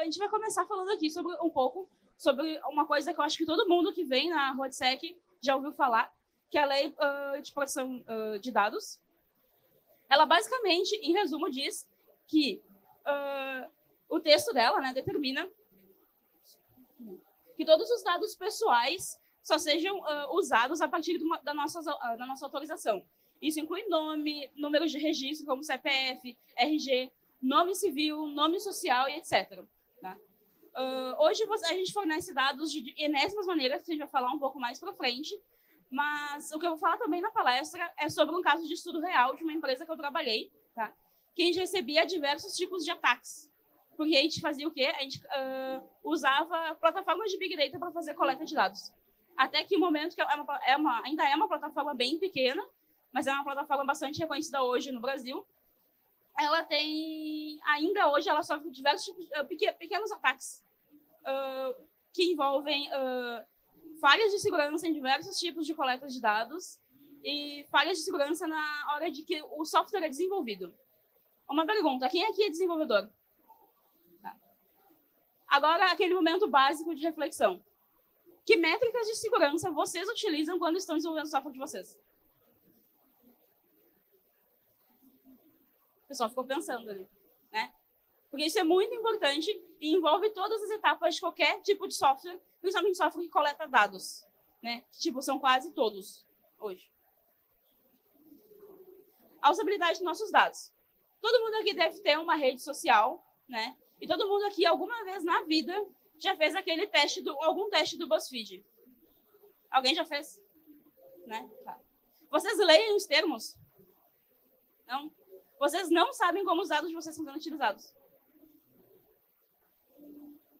gente vai começar falando aqui sobre um pouco sobre uma coisa que eu acho que todo mundo que vem na RoadSec já ouviu falar, que é a Lei de Proteção de Dados. Ela basicamente, em resumo, diz que o texto dela, né, determina que todos os dados pessoais só sejam usados a partir da nossa autorização. Isso inclui nome, números de registro, como CPF, RG, nome civil, nome social e etc. Tá? Hoje a gente fornece dados de enésimas maneiras, que a gente vai falar um pouco mais para frente, mas o que eu vou falar também na palestra é sobre um caso de estudo real de uma empresa que eu trabalhei, tá? Que a gente recebia diversos tipos de ataques. Porque a gente fazia o quê? A gente usava plataformas de Big Data para fazer coleta de dados. Até que o momento que ainda é uma plataforma bem pequena, mas é uma plataforma bastante reconhecida hoje no Brasil, ela tem, ainda hoje, ela sofre diversos tipos de pequenos ataques que envolvem falhas de segurança em diversos tipos de coleta de dados e falhas de segurança na hora de que o software é desenvolvido. Uma pergunta, quem aqui é desenvolvedor? Tá. Agora, aquele momento básico de reflexão. Que métricas de segurança vocês utilizam quando estão desenvolvendo o software de vocês? O pessoal ficou pensando ali, né? Porque isso é muito importante e envolve todas as etapas de qualquer tipo de software, principalmente software que coleta dados, né? Tipo, são quase todos hoje. A usabilidade dos nossos dados. Todo mundo aqui deve ter uma rede social, né? E todo mundo aqui, alguma vez na vida, já fez aquele teste, algum teste do BuzzFeed. Alguém já fez? Né? Tá. Vocês leem os termos? Não? Vocês não sabem como os dados de vocês estão sendo utilizados.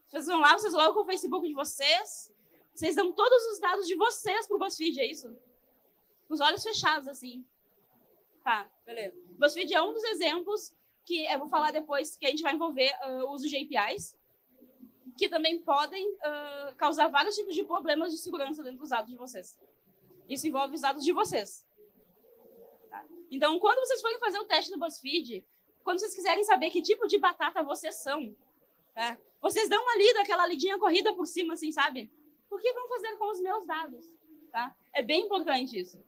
Vocês vão lá, vocês logam com o Facebook de vocês, vocês dão todos os dados de vocês para o BuzzFeed, é isso? Com os olhos fechados, assim. Tá, beleza. O BuzzFeed é um dos exemplos que eu vou falar depois, que a gente vai envolver o uso de APIs, que também podem causar vários tipos de problemas de segurança dentro dos dados de vocês. Isso envolve os dados de vocês. Tá? Então, quando vocês forem fazer o teste do BuzzFeed, quando vocês quiserem saber que tipo de batata vocês são, tá? Vocês dão uma lida, aquela lidinha corrida por cima, assim, sabe? O que vão fazer com os meus dados? Tá? É bem importante isso.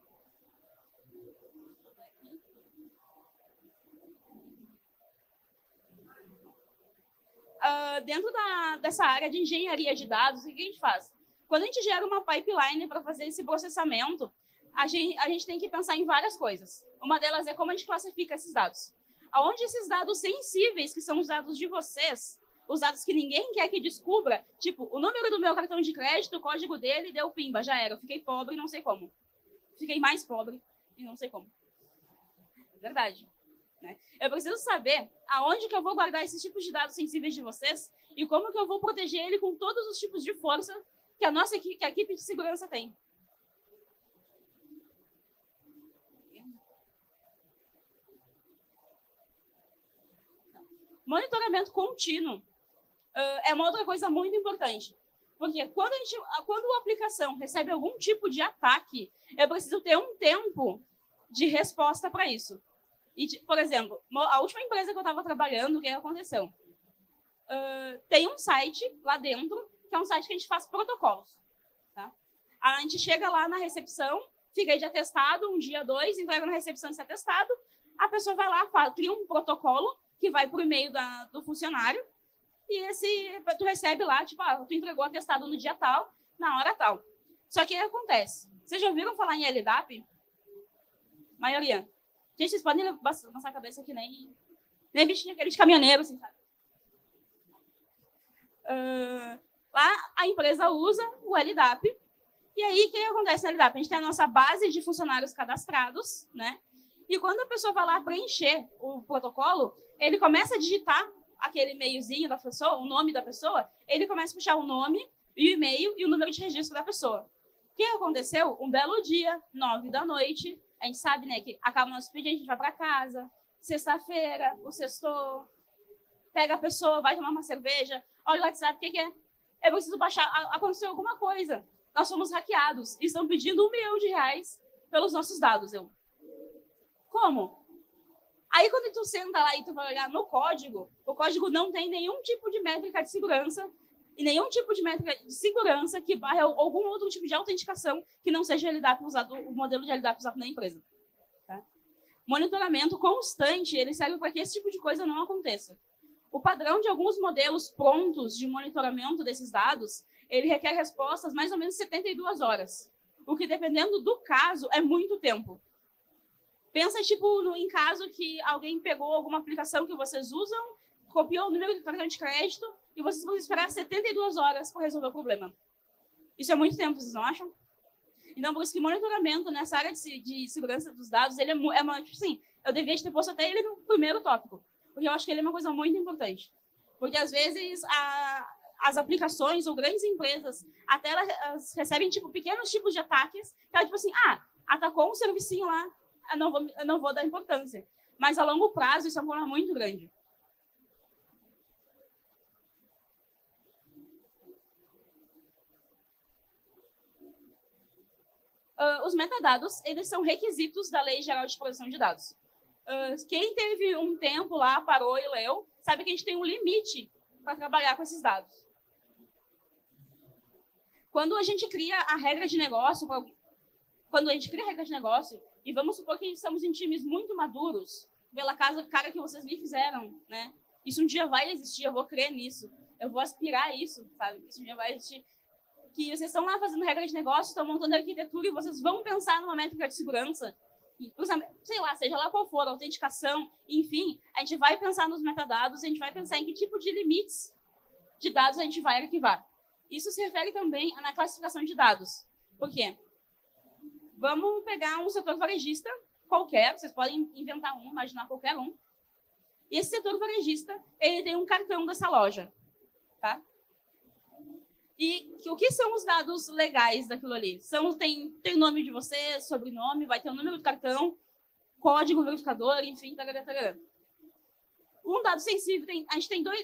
Dentro dessa área de engenharia de dados, o que a gente faz? Quando a gente gera uma pipeline para fazer esse processamento, a gente tem que pensar em várias coisas. Uma delas é como a gente classifica esses dados. Aonde esses dados sensíveis, que são os dados de vocês, os dados que ninguém quer que descubra, tipo, o número do meu cartão de crédito, o código dele, deu pimba, já era. Eu fiquei pobre e não sei como. Fiquei mais pobre e não sei como. Verdade. Né? Eu preciso saber aonde que eu vou guardar esses tipos de dados sensíveis de vocês e como que eu vou proteger ele com todos os tipos de força que a equipe de segurança tem. Monitoramento contínuo é uma outra coisa muito importante. Porque quando a aplicação recebe algum tipo de ataque, eu preciso ter um tempo de resposta para isso. E, por exemplo, a última empresa que eu estava trabalhando, o que aconteceu? Tem um site lá dentro, que é um site que a gente faz protocolos. Tá? A gente chega lá na recepção, fica aí de atestado, um dia, 2, entrega na recepção esse atestado, a pessoa vai lá, cria um protocolo que vai por e-mail do funcionário, e tu recebe lá, tipo, tu entregou o atestado no dia tal, na hora tal. Só que o que acontece? Vocês já ouviram falar em LDAP? Maioria. Gente, vocês podem lançar a cabeça que nem bichinho aquele de caminhoneiro, assim, sabe? Lá a empresa usa o LDAP, e aí o que acontece no LDAP? A gente tem a nossa base de funcionários cadastrados, né? E quando a pessoa vai lá preencher o protocolo, ele começa a digitar aquele e-mailzinho da pessoa, o nome da pessoa, ele começa a puxar o nome, o e-mail e o número de registro da pessoa. O que aconteceu? Um belo dia, 9 da noite, a gente sabe, né, que acaba o nosso expediente, a gente vai para casa, sexta-feira, o sextou, pega a pessoa, vai tomar uma cerveja, olha o WhatsApp, o que é? Eu preciso baixar, aconteceu alguma coisa. Nós fomos hackeados e estão pedindo R$1 milhão pelos nossos dados. Como? Aí, quando tu senta lá e tu vai olhar no código, o código não tem nenhum tipo de métrica de segurança e nenhum tipo de métrica de segurança que barre algum outro tipo de autenticação que não seja LDAP usado, o modelo de LDAP usado na empresa. Tá? Monitoramento constante, ele serve para que esse tipo de coisa não aconteça. O padrão de alguns modelos prontos de monitoramento desses dados, ele requer respostas mais ou menos 72 horas, o que, dependendo do caso, é muito tempo. Pensa, tipo, em caso que alguém pegou alguma aplicação que vocês usam, copiou o número do cartão de crédito e vocês vão esperar 72 horas para resolver o problema. Isso é muito tempo, vocês não acham? Então, por isso que monitoramento nessa área de segurança dos dados, ele é uma, tipo assim, eu devia ter posto até ele no primeiro tópico, porque eu acho que ele é uma coisa muito importante. Porque, às vezes, as aplicações ou grandes empresas, até elas recebem, tipo, pequenos tipos de ataques, que é tipo assim, atacou um servicinho lá, eu não vou dar importância. Mas, a longo prazo, isso é um problema muito grande. Os metadados, eles são requisitos da Lei Geral de Proteção de Dados. Quem teve um tempo lá, parou e leu, sabe que a gente tem um limite para trabalhar com esses dados. Quando a gente cria a regra de negócio, e vamos supor que estamos em times muito maduros, pela cara que vocês me fizeram, né? Isso um dia vai existir, eu vou crer nisso, eu vou aspirar a isso, sabe? Isso um dia vai existir. Que vocês estão lá fazendo regra de negócio, estão montando arquitetura e vocês vão pensar numa métrica de segurança, sei lá, seja lá qual for, autenticação, enfim, a gente vai pensar nos metadados, a gente vai pensar em que tipo de limites de dados a gente vai arquivar. Isso se refere também na classificação de dados. Por quê? Vamos pegar um setor varejista qualquer, vocês podem inventar um, imaginar qualquer um. E esse setor varejista, ele tem um cartão dessa loja, tá? E o que são os dados legais daquilo ali? Tem o nome de você, sobrenome, vai ter o número do cartão, código verificador, enfim, tarará, tarará. Um dado sensível, a gente tem dois,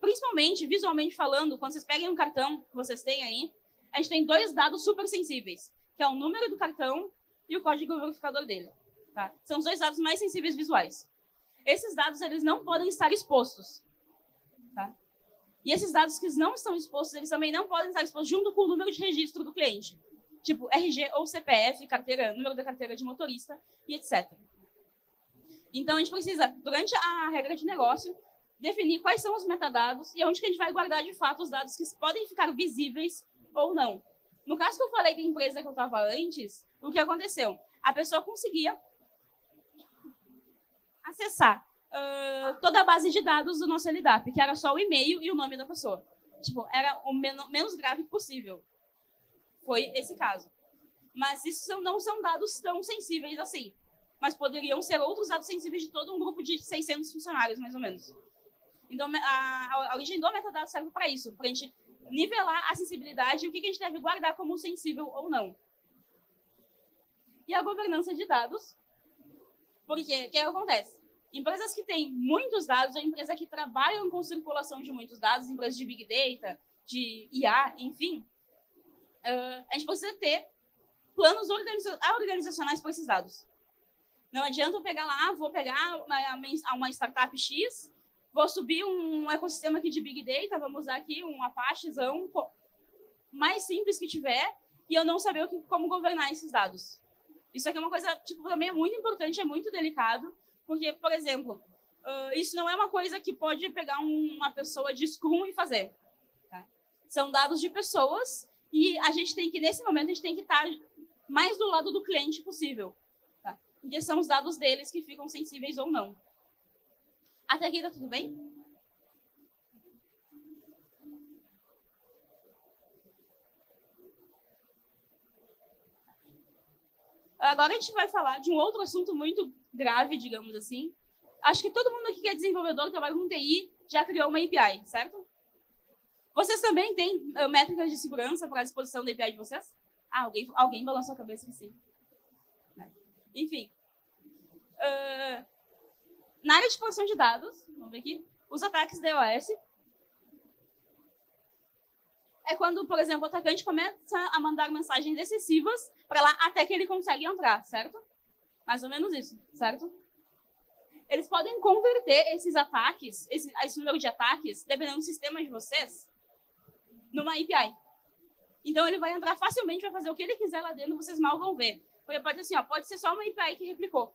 principalmente, visualmente falando, quando vocês peguem um cartão que vocês têm aí, a gente tem dois dados super sensíveis, que é o número do cartão e o código verificador dele. Tá? São os dois dados mais sensíveis visuais. Esses dados, eles não podem estar expostos. Tá? E esses dados que não estão expostos, eles também não podem estar expostos junto com o número de registro do cliente. Tipo, RG ou CPF, número da carteira de motorista e etc. Então, a gente precisa, durante a regra de negócio, definir quais são os metadados e onde que a gente vai guardar, de fato, os dados que podem ficar visíveis ou não. No caso que eu falei da empresa que eu estava antes, o que aconteceu? A pessoa conseguia acessar toda a base de dados do nosso LDAP, que era só o e-mail e o nome da pessoa. Tipo, era o menos grave possível. Foi esse caso. Mas isso não são dados tão sensíveis assim. Mas poderiam ser outros dados sensíveis de todo um grupo de 600 funcionários, mais ou menos. Então, a origem do metadado serve para isso, para a gente nivelar a sensibilidade e o que a gente deve guardar como sensível ou não. E a governança de dados, porque o que acontece? Empresas que têm muitos dados, ou empresas que trabalham com circulação de muitos dados, empresas de Big Data, de IA, enfim, a gente precisa ter planos organizacionais para esses dados. Não adianta eu pegar lá, vou pegar uma startup X, vou subir um ecossistema aqui de Big Data, vamos usar aqui um Apachezão, mais simples que tiver, e eu não saber como governar esses dados. Isso aqui é uma coisa, tipo, também é muito importante, é muito delicado, porque, por exemplo, isso não é uma coisa que pode pegar uma pessoa de Scrum e fazer. Tá? São dados de pessoas e a gente tem que, nesse momento, a gente tem que estar mais do lado do cliente possível. Tá? Porque são os dados deles que ficam sensíveis ou não. Até aqui tá tudo bem? Agora a gente vai falar de um outro assunto muito grave, digamos assim. Acho que todo mundo aqui que é desenvolvedor, trabalha com TI, já criou uma API, certo? Vocês também têm métricas de segurança para a exposição da API de vocês? Alguém balançou a cabeça que sim. Enfim. Na área de exposição de dados, vamos ver aqui, os ataques DOS é quando, por exemplo, o atacante começa a mandar mensagens excessivas para lá até que ele consegue entrar, certo? Mais ou menos isso, certo? eles podem converter esses ataques, esse número de ataques, dependendo do sistema de vocês, numa API. Então, ele vai entrar facilmente, vai fazer o que ele quiser lá dentro, vocês mal vão ver. Porque pode ser assim, pode ser só uma API que replicou.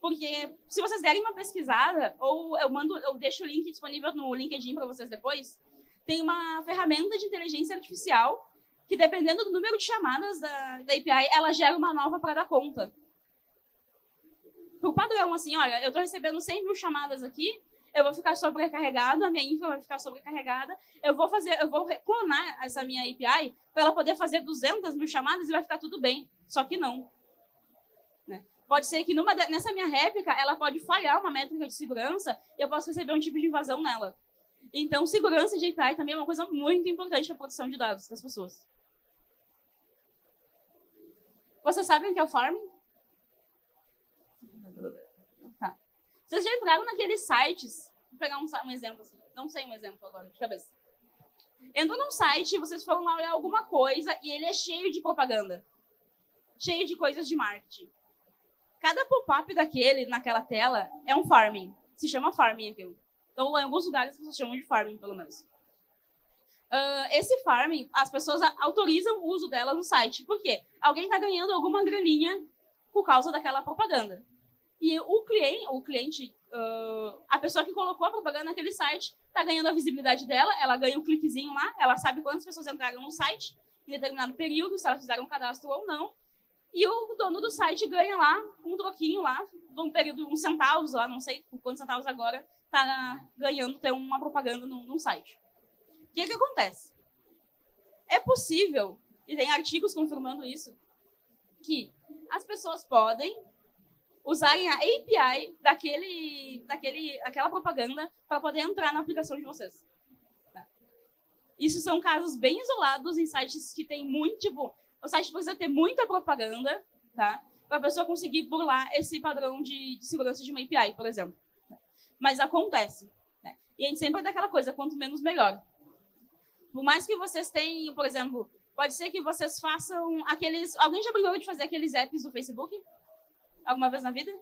Porque se vocês derem uma pesquisada, ou eu deixo o link disponível no LinkedIn para vocês depois, tem uma ferramenta de inteligência artificial que, dependendo do número de chamadas da API, ela gera uma nova para dar conta. Por padrão, assim, olha, eu estou recebendo 100 mil chamadas aqui, eu vou ficar sobrecarregado, a minha infra vai ficar sobrecarregada, eu vou clonar essa minha API para ela poder fazer 200 mil chamadas e vai ficar tudo bem. Só que não. Né? Pode ser que nessa minha réplica, ela pode falhar uma métrica de segurança e eu posso receber um tipo de invasão nela. Então, segurança de API também é uma coisa muito importante para a proteção de dados das pessoas. Vocês sabem o que é o farming? Tá. Vocês já entraram naqueles sites? Vou pegar um exemplo. Assim. Não sei um exemplo agora, de cabeça. Entrou num site, vocês foram lá olhar alguma coisa e ele é cheio de propaganda. Cheio de coisas de marketing. Cada pop-up naquela tela é um farming. Se chama farming aquilo. Então, em alguns lugares, as pessoas chamam de farming, pelo menos. Esse farming, as pessoas autorizam o uso dela no site. Por quê? Alguém está ganhando alguma graninha por causa daquela propaganda. E o cliente, a pessoa que colocou a propaganda naquele site, está ganhando a visibilidade dela, ela ganha um cliquezinho lá, ela sabe quantas pessoas entraram no site em determinado período, se elas fizeram um cadastro ou não. E o dono do site ganha lá um troquinho lá, de um período, uns centavos lá, não sei por quantos centavos agora, está ganhando ter uma propaganda num site. O que acontece? É possível, e tem artigos confirmando isso, que as pessoas podem usarem a API daquela propaganda para poder entrar na aplicação de vocês. Tá? Isso são casos bem isolados em sites que tem muito, tipo, o site precisa ter muita propaganda, tá? Para a pessoa conseguir burlar esse padrão de segurança de uma API, por exemplo. Mas acontece. Né? E a gente sempre dá aquela coisa, quanto menos, melhor. Por mais que vocês tenham, por exemplo, pode ser que vocês façam aqueles... Alguém já brincou de fazer aqueles apps do Facebook? Alguma vez na vida?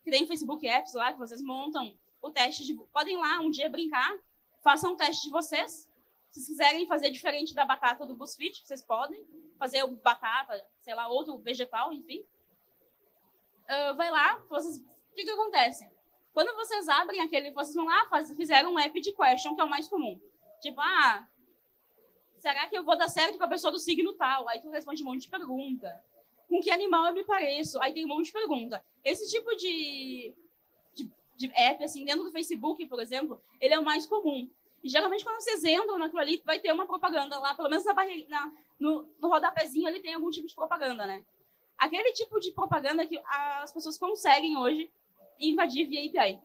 Que tem Facebook Apps lá, que vocês montam o teste de... Podem lá um dia brincar, façam um teste de vocês. Se vocês quiserem fazer diferente da batata do BuzzFeed, vocês podem fazer batata, sei lá, outro vegetal, enfim. Vai lá, vocês... O que acontece? Quando vocês abrem aquele... Vocês vão lá, fizeram um app de question, que é o mais comum. Tipo, será que eu vou dar certo com a pessoa do signo tal? Aí tu responde um monte de pergunta. Com que animal eu me pareço? Aí tem um monte de pergunta. Esse tipo de app, assim, dentro do Facebook, por exemplo, ele é o mais comum. E geralmente, quando vocês entram naquilo ali, vai ter uma propaganda lá, pelo menos no rodapézinho, ele tem algum tipo de propaganda, né? Aquele tipo de propaganda que as pessoas conseguem hoje invadir via API.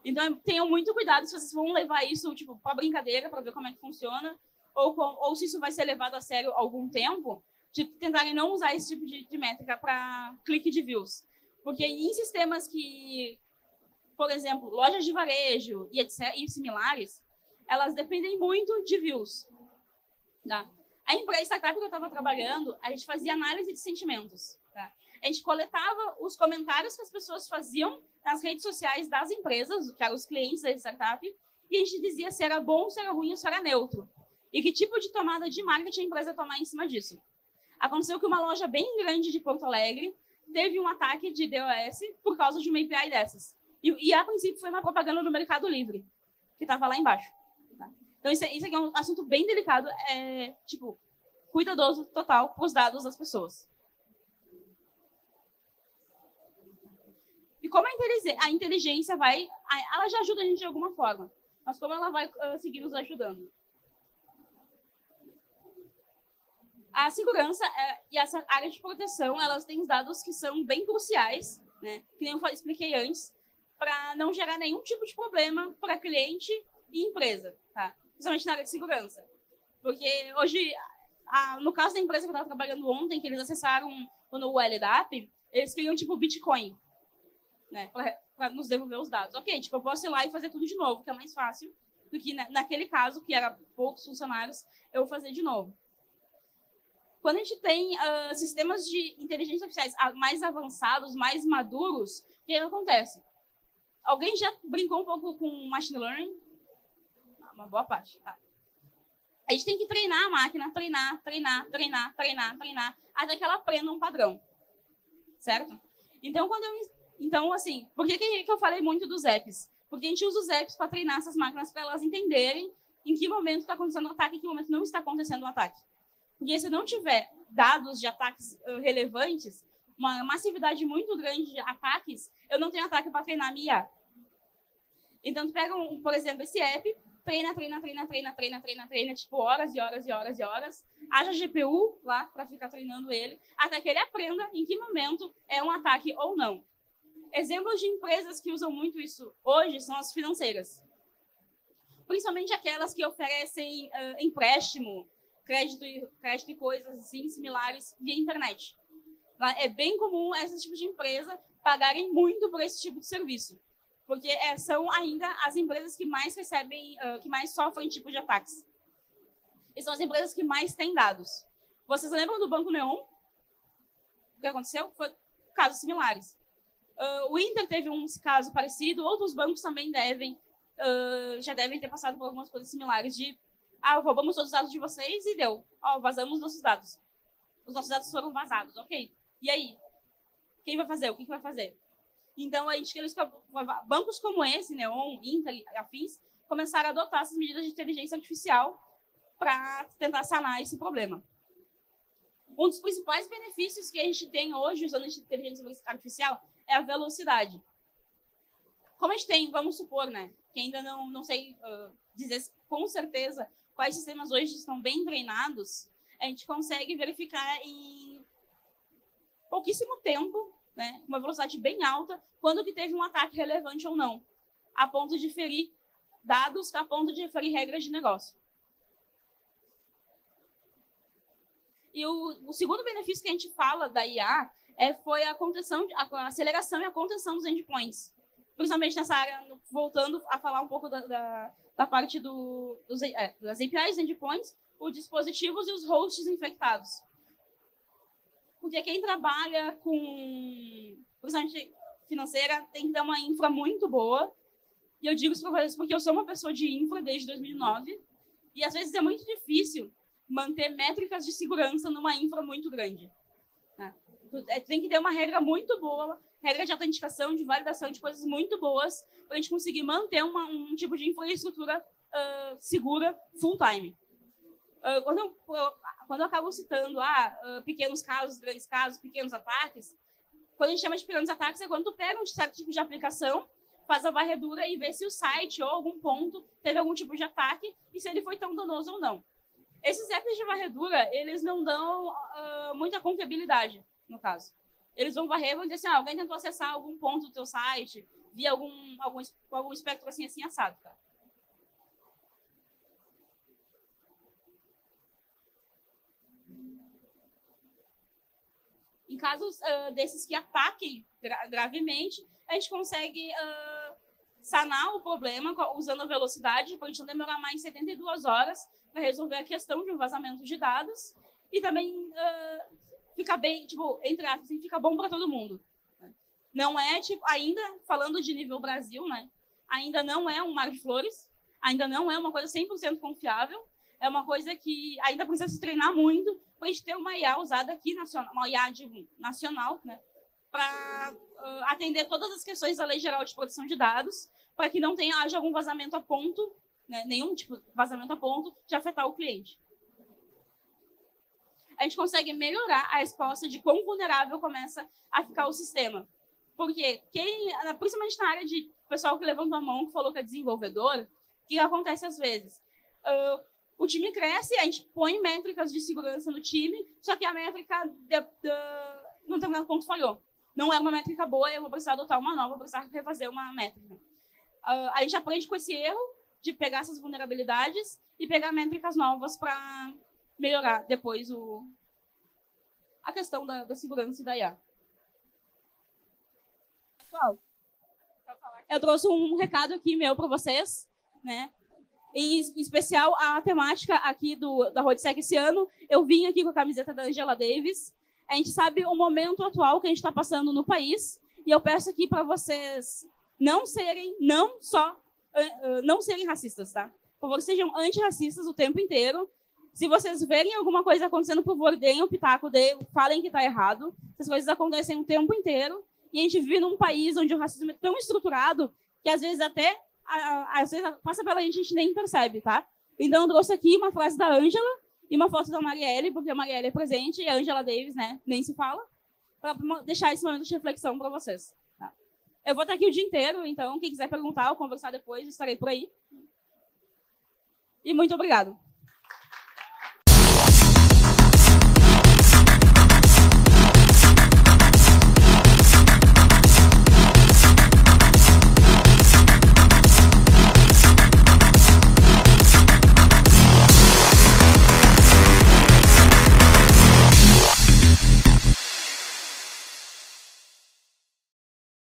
Então, tenham muito cuidado se vocês vão levar isso, tipo, para brincadeira, para ver como é que funciona, ou se isso vai ser levado a sério algum tempo, de tentarem não usar esse tipo de métrica para clique de views. Porque em sistemas que, por exemplo, lojas de varejo e similares, elas dependem muito de views. Tá? A empresa startup que eu estava trabalhando, a gente fazia análise de sentimentos. Tá? A gente coletava os comentários que as pessoas faziam nas redes sociais das empresas, que eram os clientes da startup, e a gente dizia se era bom, se era ruim ou se era neutro. E que tipo de tomada de marketing a empresa ia tomar em cima disso. Aconteceu que uma loja bem grande de Porto Alegre teve um ataque de DOS por causa de uma API dessas. E a princípio, foi uma propaganda do Mercado Livre, que estava lá embaixo. Tá? Então, isso aqui é um assunto bem delicado, tipo, cuidadoso total com os dados das pessoas. E como a inteligência ela já ajuda a gente de alguma forma, mas como ela vai seguir nos ajudando? A segurança e essa área de proteção, elas têm dados que são bem cruciais, né? Que nem eu expliquei antes, para não gerar nenhum tipo de problema para cliente e empresa, tá? Principalmente na área de segurança. Porque hoje, no caso da empresa que eu estava trabalhando ontem, que eles acessaram no LDAP, eles queriam tipo Bitcoin, né? Para nos devolver os dados. Ok, tipo, eu posso ir lá e fazer tudo de novo, que é mais fácil do que naquele caso, que era poucos funcionários, eu vou fazer de novo. Quando a gente tem sistemas de inteligência artificiais mais avançados, mais maduros, que acontece? Alguém já brincou um pouco com machine learning? Uma boa parte. Tá. A gente tem que treinar a máquina, treinar, até que ela aprenda um padrão. Certo? Então, assim, por que eu falei muito dos apps? Porque a gente usa os apps para treinar essas máquinas para elas entenderem em que momento está acontecendo um ataque e em que momento não está acontecendo um ataque. Porque se não tiver dados de ataques relevantes, uma massividade muito grande de ataques, eu não tenho ataque para treinar a minha IA. Então, tu pega, por exemplo, esse app, treina, tipo, horas e horas. Haja GPU lá para ficar treinando ele, até que ele aprenda em que momento é um ataque ou não. Exemplos de empresas que usam muito isso hoje são as financeiras. Principalmente aquelas que oferecem empréstimo, crédito e coisas assim, similares via internet. É bem comum esses tipos de empresa pagarem muito por esse tipo de serviço, porque são ainda as empresas que mais recebem, que mais sofrem tipo de ataques. E são as empresas que mais têm dados. Vocês lembram do Banco Neon? O que aconteceu? Foi casos similares. O Inter teve um caso parecido, outros bancos também já devem ter passado por algumas coisas similares de roubamos todos os dados de vocês e deu. Vazamos nossos dados. Os nossos dados foram vazados, ok. E aí? Quem vai fazer? O que vai fazer? Então, bancos como esse, Neon, Inter e afins, começaram a adotar essas medidas de inteligência artificial para tentar sanar esse problema. Um dos principais benefícios que a gente tem hoje usando a inteligência artificial é a velocidade. Como a gente tem, vamos supor, né, que ainda não sei dizer com certeza quais sistemas hoje estão bem treinados, a gente consegue verificar em pouquíssimo tempo, né, uma velocidade bem alta, quando que teve um ataque relevante ou não, a ponto de ferir dados, a ponto de ferir regras de negócio. E o segundo benefício que a gente fala da IA foi a aceleração e a contenção dos endpoints. Principalmente nessa área, voltando a falar um pouco da parte das APIs, endpoints, os dispositivos e os hosts infectados. Porque quem trabalha com, principalmente financeira, tem que ter uma infra muito boa. E eu digo isso para vocês porque eu sou uma pessoa de infra desde 2009. E às vezes é muito difícil manter métricas de segurança numa infra muito grande. Né? Tem que ter uma regra muito boa, regra de autenticação, de validação, de coisas muito boas, para a gente conseguir manter um tipo de infraestrutura segura full time. Quando eu acabo citando pequenos casos, grandes casos, pequenos ataques, quando a gente chama de pequenos ataques é quando tu pega um certo tipo de aplicação, faz a varredura e vê se o site ou algum ponto teve algum tipo de ataque e se ele foi tão danoso ou não. Esses apps de varredura, eles não dão muita confiabilidade, no caso. Eles vão varrer e vão dizer assim, alguém tentou acessar algum ponto do teu site, via algum espectro assim assado, cara. Em casos desses que ataquem gravemente, a gente consegue sanar o problema usando a velocidade, para a gente não demorar mais 72 horas para resolver a questão de um vazamento de dados e também fica bem, tipo, entre aspas, fica bom para todo mundo. Não é, tipo, ainda falando de nível Brasil, né? Ainda não é um mar de flores, ainda não é uma coisa 100% confiável, é uma coisa que ainda precisa se treinar muito para a gente ter uma IA usada aqui, uma IA nacional, né? Para atender todas as questões da Lei Geral de Proteção de Dados, para que não haja algum vazamento a ponto, né? Nenhum tipo de vazamento a ponto de afetar o cliente. A gente consegue melhorar a resposta de quão vulnerável começa a ficar o sistema. Porque principalmente na área de pessoal que levantou a mão, que falou que é desenvolvedor, o que acontece às vezes? O time cresce, a gente põe métricas de segurança no time, só que a métrica não determinado ponto falhou. Não é uma métrica boa, eu vou precisar adotar uma nova, vou precisar refazer uma métrica. A gente aprende com esse erro de pegar essas vulnerabilidades e pegar métricas novas para melhorar depois a questão da segurança e da IA. Pessoal, eu trouxe um recado aqui meu para vocês, né? Em especial a temática aqui da Roadsec esse ano. Eu vim aqui com a camiseta da Angela Davis. A gente sabe o momento atual que a gente está passando no país E eu peço aqui para vocês não serem racistas, tá? Por favor, sejam antirracistas o tempo inteiro. Se vocês verem alguma coisa acontecendo, por favor, deem o pitaco, falem que está errado. Essas coisas acontecem o tempo inteiro. E a gente vive num país onde o racismo é tão estruturado que, às vezes, passa pela gente nem percebe, tá? Então, eu trouxe aqui uma frase da Ângela e uma foto da Marielle, porque a Marielle é presente e a Angela Davis, né, nem se fala, para deixar esse momento de reflexão para vocês. Tá? Eu vou estar aqui o dia inteiro, então, quem quiser perguntar ou conversar depois, estarei por aí. E muito obrigado.